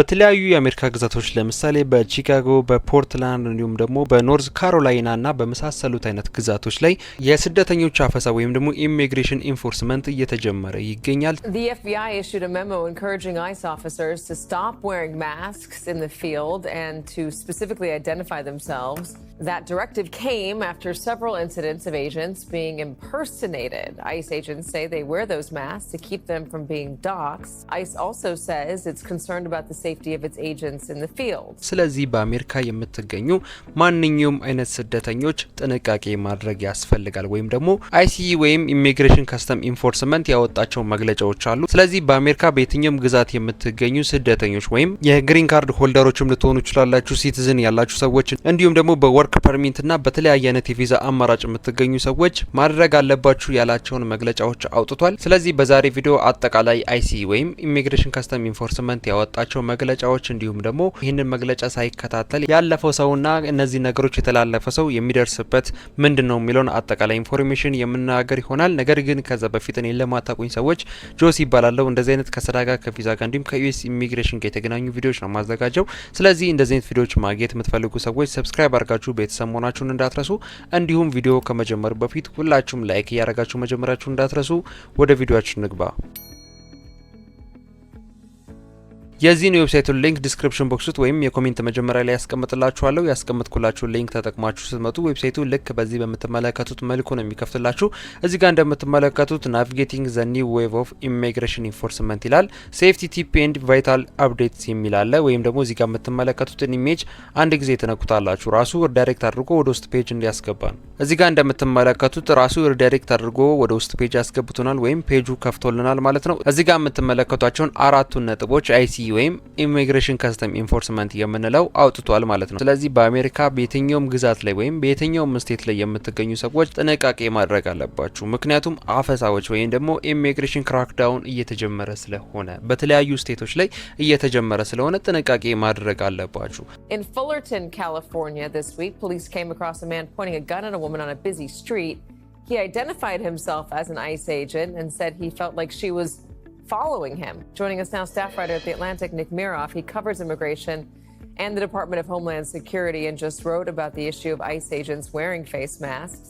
በተለያዩ የአሜሪካ ግዛቶች ለምሳሌ በቺካጎ በፖርትላንድ እንዲሁም ደግሞ በኖርዝ ካሮላይና እና በመሳሰሉት አይነት ግዛቶች ላይ የስደተኞች አፈሳ ወይም ደግሞ ኢሚግሬሽን ኢንፎርስመንት እየተጀመረ ይገኛል። The FBI issued a memo encouraging ICE officers to stop wearing masks in the field and to specifically identify themselves. That directive came after several incidents of agents being impersonated. ICE agents say they wear those masks to keep them from being doxxed. ICE also says it's concerned about the safety of its agents in the field. ስለዚህ በአሜሪካ የምትገኙ ማንኛውም አይነት ስደተኞች ጥንቃቄ ማድረግ ያስፈልጋል ወይም ደግሞ አይሲኢ ወይም ኢሚግሬሽን ከስተም ኢንፎርስመንት ያወጣቸው መግለጫዎች አሉ። ስለዚህ በአሜሪካ በየትኛውም ግዛት የምትገኙ ስደተኞች ወይም የግሪን ካርድ ሆልደሮችም ልትሆኑ ይችላላችሁ፣ ሲቲዝን ያላችሁ ሰዎች እንዲሁም ደግሞ በወርክ ፐርሚት እና በተለያየ አይነት የቪዛ አማራጭ የምትገኙ ሰዎች ማድረግ አለባችሁ ያላቸውን መግለጫዎች አውጥቷል። ስለዚህ በዛሬ ቪዲዮ አጠቃላይ አይሲኢ ወይም ኢሚግሬሽን ከስተም ኢንፎርስመንት ያወጣቸው መግለጫዎች እንዲሁም ደግሞ ይህንን መግለጫ ሳይከታተል ያለፈው ሰውና እነዚህ ነገሮች የተላለፈ ሰው የሚደርስበት ምንድነው የሚለውን አጠቃላይ ኢንፎርሜሽን የምናገር ይሆናል። ነገር ግን ከዛ በፊት እኔ ለማታውቁኝ ሰዎች ጆሲ ይባላል። እንደዚህ አይነት ከስራ ጋር ከቪዛ ጋር እንዲሁም ከዩኤስ ኢሚግሬሽን ጋር የተገናኙ ቪዲዮዎች ነው ማዘጋጀው። ስለዚህ እንደዚህ አይነት ቪዲዮዎች ማግኘት የምትፈልጉ ሰዎች ሰብስክራይብ አድርጋችሁ ቤተሰብ መሆናችሁን እንዳትረሱ። እንዲሁም ቪዲዮ ከመጀመሩ በፊት ሁላችሁም ላይክ እያደረጋችሁ መጀመራችሁን እንዳትረሱ። ወደ ቪዲዮአችን ንግባ። የዚህን ዌብሳይቱን ሊንክ ዲስክሪፕሽን ቦክስ ውስጥ ወይም የኮሜንት መጀመሪያ ላይ ያስቀምጥላችኋለሁ። ያስቀምጥኩላችሁን ሊንክ ተጠቅማችሁ ስትመጡ ዌብሳይቱ ልክ በዚህ በምትመለከቱት መልኩ ነው የሚከፍትላችሁ። እዚህ ጋር እንደምትመለከቱት ናቪጌቲንግ ዘ ኒው ዌቭ ኦፍ ኢሚግሬሽን ኢንፎርስመንት ይላል። ሴፍቲ ቲፕ ኤንድ ቫይታል አፕዴትስ የሚል አለ። ወይም ደግሞ እዚህ ጋር የምትመለከቱትን ኢሜጅ አንድ ጊዜ ትነኩታላችሁ። ራሱ ሪዳይሬክት አድርጎ ወደ ውስጥ ፔጅ እንዲያስገባ ነው። እዚህ ጋር እንደምትመለከቱት ራሱ ሪዳይሬክት አድርጎ ወደ ውስጥ ፔጅ ያስገብቱናል ወይም ፔጁ ከፍቶልናል ማለት ነው። እዚህ ጋር የምትመለከቷቸውን አራቱን ነጥቦች አይሲኢ ወይም ኢሚግሬሽን ከስተም ኢንፎርስመንት የምንለው አውጥቷል ማለት ነው። ስለዚህ በአሜሪካ በየትኛውም ግዛት ላይ ወይም በየትኛውም ስቴት ላይ የምትገኙ ሰዎች ጥንቃቄ ማድረግ አለባችሁ። ምክንያቱም አፈሳዎች ወይም ደግሞ ኢሚግሬሽን ክራክዳውን እየተጀመረ ስለሆነ በተለያዩ ስቴቶች ላይ እየተጀመረ ስለሆነ ጥንቃቄ ማድረግ አለባችሁ። In Fullerton, California this week, police came across a man pointing a gun at a woman on a busy street. He identified himself as an ICE agent and said he felt like she was following him. Joining us now, staff writer at The Atlantic, Nick Miroff. He covers immigration and the Department of Homeland Security and just wrote about the issue of ICE agents wearing face masks.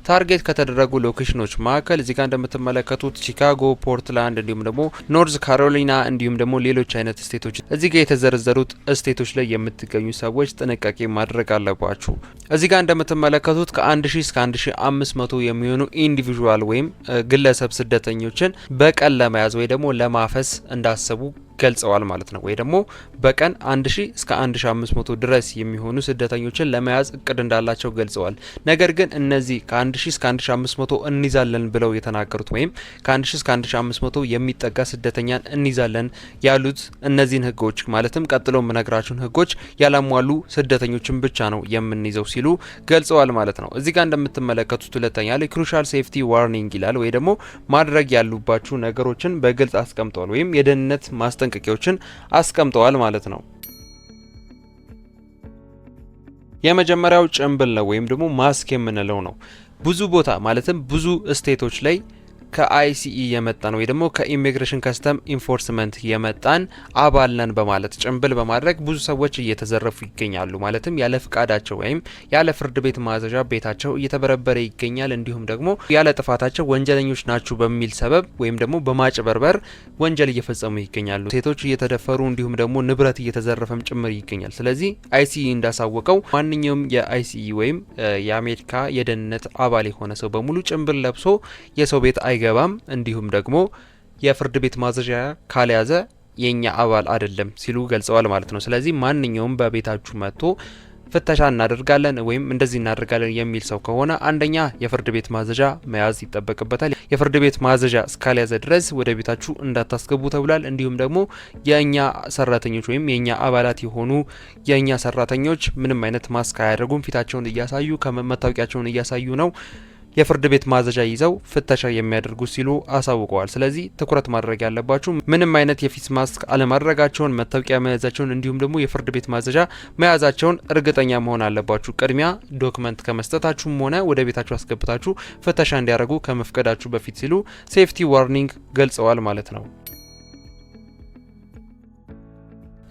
ታርጌት ከተደረጉ ሎኬሽኖች መካከል እዚህ ጋር እንደምትመለከቱት ቺካጎ፣ ፖርትላንድ እንዲሁም ደግሞ ኖርዝ ካሮላይና እንዲሁም ደግሞ ሌሎች አይነት ስቴቶች እዚህ ጋር የተዘረዘሩት ስቴቶች ላይ የምትገኙ ሰዎች ጥንቃቄ ማድረግ አለባችሁ። እዚህ ጋር እንደምትመለከቱት ከ1000 እስከ 1500 የሚሆኑ ኢንዲቪጁዋል ወይም ግለሰብ ስደተኞችን በቀን ለመያዝ ወይ ደግሞ ለማፈስ እንዳሰቡ ገልጸዋል ማለት ነው። ወይ ደግሞ በቀን 1000 እስከ 1500 ድረስ የሚሆኑ ስደተኞችን ለመያዝ እቅድ እንዳላቸው ገልጸዋል። ነገር ግን እነዚህ ከ1000 እስከ 1500 እንይዛለን ብለው የተናገሩት ወይም ከ1000 እስከ 1500 የሚጠጋ ስደተኛን እንይዛለን ያሉት እነዚህን ህጎች ማለትም ቀጥሎ የምነግራችሁን ህጎች ያላሟሉ ስደተኞችን ብቻ ነው የምንይዘው ሲሉ ገልጸዋል ማለት ነው። እዚህ ጋር እንደምትመለከቱት ሁለተኛ ላይ ክሩሻል ሴፍቲ ዋርኒንግ ይላል። ወይ ደግሞ ማድረግ ያሉባችሁ ነገሮችን በግልጽ አስቀምጠዋል ወይም የደህንነት ማስጠንቀቂያዎችን አስቀምጠዋል ማለት ነው። የመጀመሪያው ጭንብል ነው ወይም ደግሞ ማስክ የምንለው ነው። ብዙ ቦታ ማለትም ብዙ ስቴቶች ላይ ከአይሲኢ የመጣን ወይ ደግሞ ከኢሚግሬሽን ከስተም ኢንፎርስመንት የመጣን አባል ነን በማለት ጭንብል በማድረግ ብዙ ሰዎች እየተዘረፉ ይገኛሉ። ማለትም ያለ ፍቃዳቸው ወይም ያለ ፍርድ ቤት ማዘዣ ቤታቸው እየተበረበረ ይገኛል። እንዲሁም ደግሞ ያለ ጥፋታቸው ወንጀለኞች ናችሁ በሚል ሰበብ ወይም ደግሞ በማጭበርበር ወንጀል እየፈጸሙ ይገኛሉ። ሴቶች እየተደፈሩ እንዲሁም ደግሞ ንብረት እየተዘረፈም ጭምር ይገኛል። ስለዚህ አይሲኢ እንዳሳወቀው ማንኛውም የአይሲኢ ወይም የአሜሪካ የደህንነት አባል የሆነ ሰው በሙሉ ጭንብል ለብሶ የሰው ቤት ገባም እንዲሁም ደግሞ የፍርድ ቤት ማዘዣ ካልያዘ የኛ አባል አይደለም ሲሉ ገልጸዋል ማለት ነው። ስለዚህ ማንኛውም በቤታችሁ መጥቶ ፍተሻ እናደርጋለን ወይም እንደዚህ እናደርጋለን የሚል ሰው ከሆነ አንደኛ የፍርድ ቤት ማዘዣ መያዝ ይጠበቅበታል። የፍርድ ቤት ማዘዣ እስካልያዘ ድረስ ወደ ቤታችሁ እንዳታስገቡ ተብሏል። እንዲሁም ደግሞ የኛ ሰራተኞች ወይም የኛ አባላት የሆኑ የኛ ሰራተኞች ምንም አይነት ማስክ አያደርጉም። ፊታቸውን እያሳዩ ከመታወቂያቸውን እያሳዩ ነው የፍርድ ቤት ማዘዣ ይዘው ፍተሻ የሚያደርጉ ሲሉ አሳውቀዋል። ስለዚህ ትኩረት ማድረግ ያለባችሁ ምንም አይነት የፊት ማስክ አለማድረጋቸውን፣ መታወቂያ መያዛቸውን እንዲሁም ደግሞ የፍርድ ቤት ማዘዣ መያዛቸውን እርግጠኛ መሆን አለባችሁ። ቅድሚያ ዶክመንት ከመስጠታችሁም ሆነ ወደ ቤታችሁ አስገብታችሁ ፍተሻ እንዲያደርጉ ከመፍቀዳችሁ በፊት ሲሉ ሴፍቲ ዋርኒንግ ገልጸዋል ማለት ነው።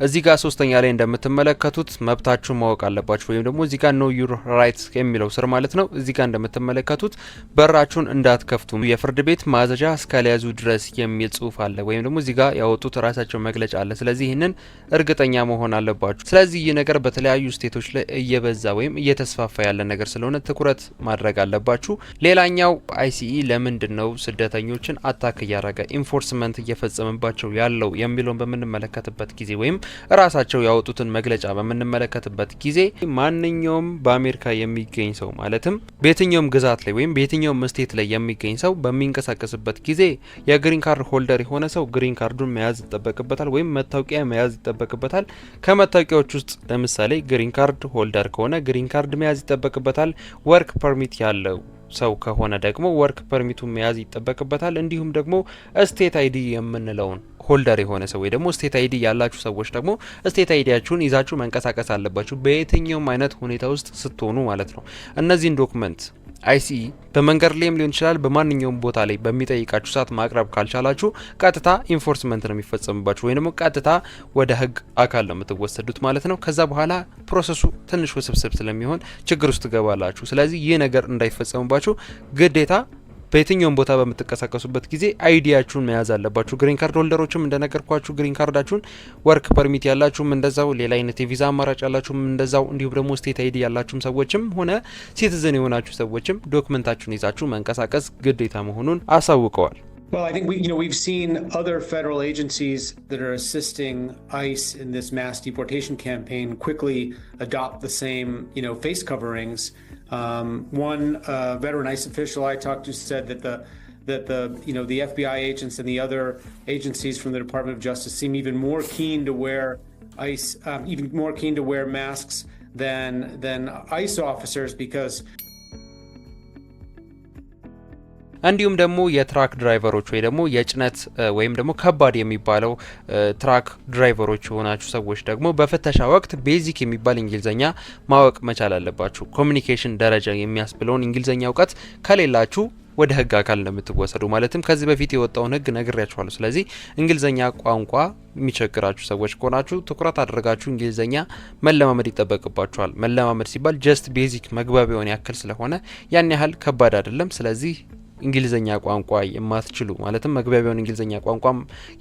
እዚህ ጋር ሶስተኛ ላይ እንደምትመለከቱት መብታችሁን ማወቅ አለባችሁ ወይም ደግሞ እዚህ ጋር ኖ ዩር ራይትስ የሚለው ስር ማለት ነው። እዚህ ጋር እንደምትመለከቱት በራችሁን እንዳትከፍቱ የፍርድ ቤት ማዘዣ እስካልያዙ ድረስ የሚል ጽሁፍ አለ ወይም ደግሞ እዚህ ጋር ያወጡት ራሳቸው መግለጫ አለ። ስለዚህ ይህንን እርግጠኛ መሆን አለባችሁ። ስለዚህ ይህ ነገር በተለያዩ ስቴቶች ላይ እየበዛ ወይም እየተስፋፋ ያለ ነገር ስለሆነ ትኩረት ማድረግ አለባችሁ። ሌላኛው አይሲኢ ለምንድን ነው ስደተኞችን አታክ እያደረገ ኢንፎርስመንት እየፈጸመባቸው ያለው የሚለውን በምንመለከትበት ጊዜ ወይም ራሳቸው ያወጡትን መግለጫ በምንመለከትበት ጊዜ ማንኛውም በአሜሪካ የሚገኝ ሰው ማለትም በየትኛውም ግዛት ላይ ወይም በየትኛውም ስቴት ላይ የሚገኝ ሰው በሚንቀሳቀስበት ጊዜ የግሪን ካርድ ሆልደር የሆነ ሰው ግሪን ካርዱን መያዝ ይጠበቅበታል ወይም መታወቂያ መያዝ ይጠበቅበታል። ከመታወቂያዎች ውስጥ ለምሳሌ ግሪን ካርድ ሆልደር ከሆነ ግሪን ካርድ መያዝ ይጠበቅበታል። ወርክ ፐርሚት ያለው ሰው ከሆነ ደግሞ ወርክ ፐርሚቱን መያዝ ይጠበቅበታል። እንዲሁም ደግሞ ስቴት አይዲ የምንለውን ሆልደር የሆነ ሰው ወይ ደግሞ ስቴት አይዲ ያላችሁ ሰዎች ደግሞ ስቴት አይዲያችሁን ይዛችሁ መንቀሳቀስ አለባችሁ በየትኛውም አይነት ሁኔታ ውስጥ ስትሆኑ ማለት ነው። እነዚህን ዶክመንት አይሲኢ በመንገድ ላይም ሊሆን ይችላል በማንኛውም ቦታ ላይ በሚጠይቃችሁ ሰዓት ማቅረብ ካልቻላችሁ ቀጥታ ኢንፎርስመንት ነው የሚፈጸምባችሁ ወይም ደግሞ ቀጥታ ወደ ህግ አካል ነው የምትወሰዱት ማለት ነው። ከዛ በኋላ ፕሮሰሱ ትንሽ ውስብስብ ስለሚሆን ችግር ውስጥ ትገባላችሁ። ስለዚህ ይህ ነገር እንዳይፈጸምባችሁ ግዴታ በየትኛውም ቦታ በምትንቀሳቀሱበት ጊዜ አይዲያችሁን መያዝ አለባችሁ። ግሪን ካርድ ሆልደሮችም እንደነገርኳችሁ ግሪን ካርዳችሁን፣ ወርክ ፐርሚት ያላችሁም እንደዛው፣ ሌላ አይነት የቪዛ አማራጭ ያላችሁም እንደዛው፣ እንዲሁም ደግሞ ስቴት አይዲ ያላችሁም ሰዎችም ሆነ ሲቲዝን የሆናችሁ ሰዎችም ዶክመንታችሁን ይዛችሁ መንቀሳቀስ ግዴታ መሆኑን አሳውቀዋል። Well, I think we've seen other federal agencies that are assisting ICE in this mass deportation campaign quickly adopt the same, face coverings. One veteran ICE official I talked to said that the FBI agents and the other agencies from the Department of Justice seem even more keen to wear masks than ICE officers because. እንዲሁም ደግሞ የትራክ ድራይቨሮች ወይ ደግሞ የጭነት ወይም ደግሞ ከባድ የሚባለው ትራክ ድራይቨሮች የሆናችሁ ሰዎች ደግሞ በፍተሻ ወቅት ቤዚክ የሚባል እንግሊዘኛ ማወቅ መቻል አለባችሁ። ኮሚኒኬሽን ደረጃ የሚያስብለውን እንግሊዘኛ እውቀት ከሌላችሁ ወደ ህግ አካል እንደምትወሰዱ ማለትም ከዚህ በፊት የወጣውን ህግ ነግሬያችኋለሁ። ስለዚህ እንግሊዘኛ ቋንቋ የሚቸግራችሁ ሰዎች ከሆናችሁ ትኩረት አድርጋችሁ እንግሊዘኛ መለማመድ ይጠበቅባችኋል። መለማመድ ሲባል ጀስት ቤዚክ መግባቢያውን ያክል ስለሆነ ያን ያህል ከባድ አይደለም። ስለዚህ እንግሊዘኛ ቋንቋ የማትችሉ ማለትም መግባቢያውን እንግሊዘኛ ቋንቋ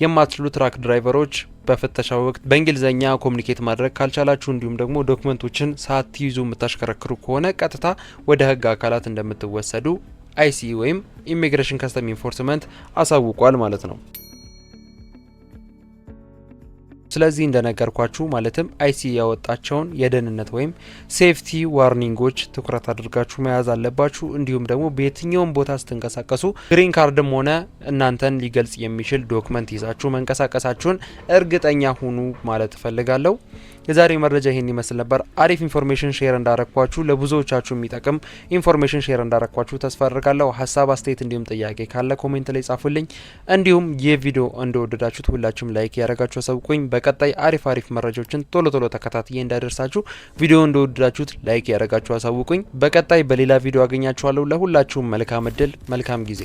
የማትችሉ ትራክ ድራይቨሮች በፍተሻ ወቅት በእንግሊዘኛ ኮሙኒኬት ማድረግ ካልቻላችሁ እንዲሁም ደግሞ ዶክመንቶችን ሳትይዙ የምታሽከረክሩ ከሆነ ቀጥታ ወደ ህግ አካላት እንደምትወሰዱ አይሲኢ ወይም ኢሚግሬሽን ከስተም ኢንፎርስመንት አሳውቋል ማለት ነው። ስለዚህ እንደነገርኳችሁ ማለትም አይሲኢ ያወጣቸውን የደህንነት ወይም ሴፍቲ ዋርኒንጎች ትኩረት አድርጋችሁ መያዝ አለባችሁ። እንዲሁም ደግሞ በየትኛውም ቦታ ስትንቀሳቀሱ ግሪን ካርድም ሆነ እናንተን ሊገልጽ የሚችል ዶክመንት ይዛችሁ መንቀሳቀሳችሁን እርግጠኛ ሁኑ ማለት እፈልጋለሁ። የዛሬ መረጃ ይሄን ይመስል ነበር። አሪፍ ኢንፎርሜሽን ሼር እንዳረኳችሁ ለብዙዎቻችሁ የሚጠቅም ኢንፎርሜሽን ሼር እንዳረኳችሁ ተስፋ አድርጋለሁ። ሀሳብ አስተያየት እንዲሁም ጥያቄ ካለ ኮሜንት ላይ ጻፉልኝ። እንዲሁም የቪዲዮ እንደወደዳችሁት ሁላችሁም ላይክ ያደረጋችሁ አሳውቁኝ። በቀጣይ አሪፍ መረጃዎችን ቶሎ ተከታትዬ እንዳደርሳችሁ ቪዲዮ እንደወደዳችሁት ላይክ ያደረጋችሁ አሳውቁኝ። በቀጣይ በሌላ ቪዲዮ አገኛችኋለሁ። ለሁላችሁም መልካም እድል፣ መልካም ጊዜ